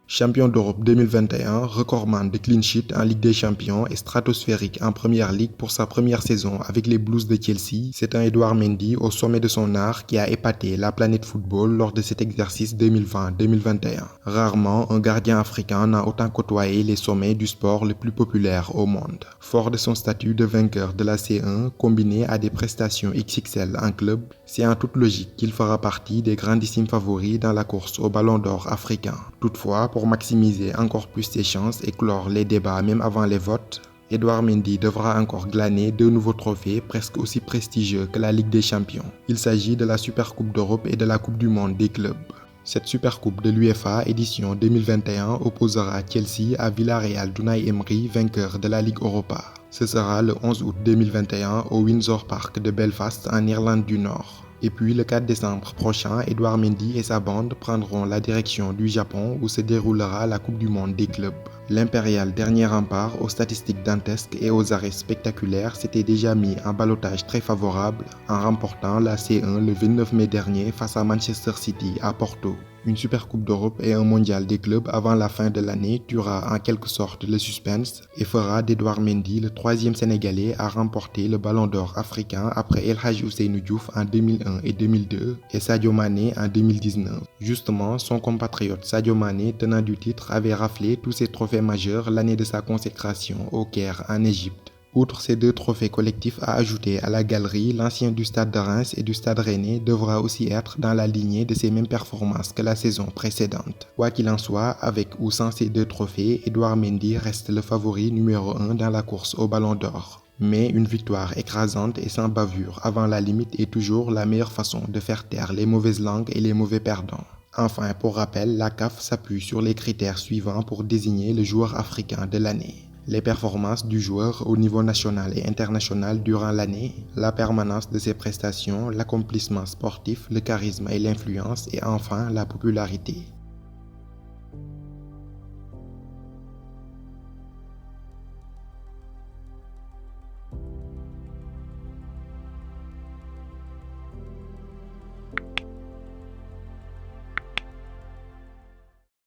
Champion d'Europe 2021, recordman de clean sheet en Ligue des Champions et stratosphérique en Première Ligue pour sa première saison avec les Blues de Chelsea, c'est un Edouard Mendy au sommet de son art qui a épaté la planète football lors de cet exercice 2020-2021. Rarement, un gardien africain n'a autant côtoyé les sommets du sport le plus populaire au monde. Fort de son statut de vainqueur de la C1, combiné à des prestations XXL en club, c'est en toute logique qu'il fera partie des grandissimes favoris dans la course au Ballon d'Or africain. Toutefois, pour maximiser encore plus ses chances et clore les débats même avant les votes, Edouard Mendy devra encore glaner 2 nouveaux trophées presque aussi prestigieux que la Ligue des Champions. Il s'agit de la Supercoupe d'Europe et de la Coupe du Monde des clubs. Cette Supercoupe de l'UEFA édition 2021 opposera Chelsea à Villarreal d'Unai Emery, vainqueur de la Ligue Europa. Ce sera le 11 août 2021 au Windsor Park de Belfast en Irlande du Nord. Et puis le 4 décembre prochain, Edouard Mendy et sa bande prendront la direction du Japon où se déroulera la Coupe du Monde des clubs. L'Impérial, dernier rempart aux statistiques dantesques et aux arrêts spectaculaires, s'était déjà mis en ballottage très favorable en remportant la C1 le 29 mai dernier face à Manchester City à Porto. Une Supercoupe d'Europe et un mondial des clubs avant la fin de l'année tuera en quelque sorte le suspense et fera d'Edouard Mendy le 3e Sénégalais à remporter le Ballon d'Or africain après El Hadji Ousseynou Diouf en 2001 et 2002 et Sadio Mané en 2019. Justement, son compatriote Sadio Mané, tenant du titre, avait raflé tous ses trophées majeurs l'année de sa consécration au Caire en Égypte. Outre ces 2 trophées collectifs à ajouter à la galerie, l'ancien du Stade de Reims et du Stade Rennais devra aussi être dans la lignée de ses mêmes performances que la saison précédente. Quoi qu'il en soit, avec ou sans ces 2 trophées, Edouard Mendy reste le favori numéro 1 dans la course au Ballon d'Or. Mais une victoire écrasante et sans bavure avant la limite est toujours la meilleure façon de faire taire les mauvaises langues et les mauvais perdants. Enfin, pour rappel, la CAF s'appuie sur les critères suivants pour désigner le joueur africain de l'année. Les performances du joueur au niveau national et international durant l'année, la permanence de ses prestations, l'accomplissement sportif, le charisme et l'influence et enfin la popularité.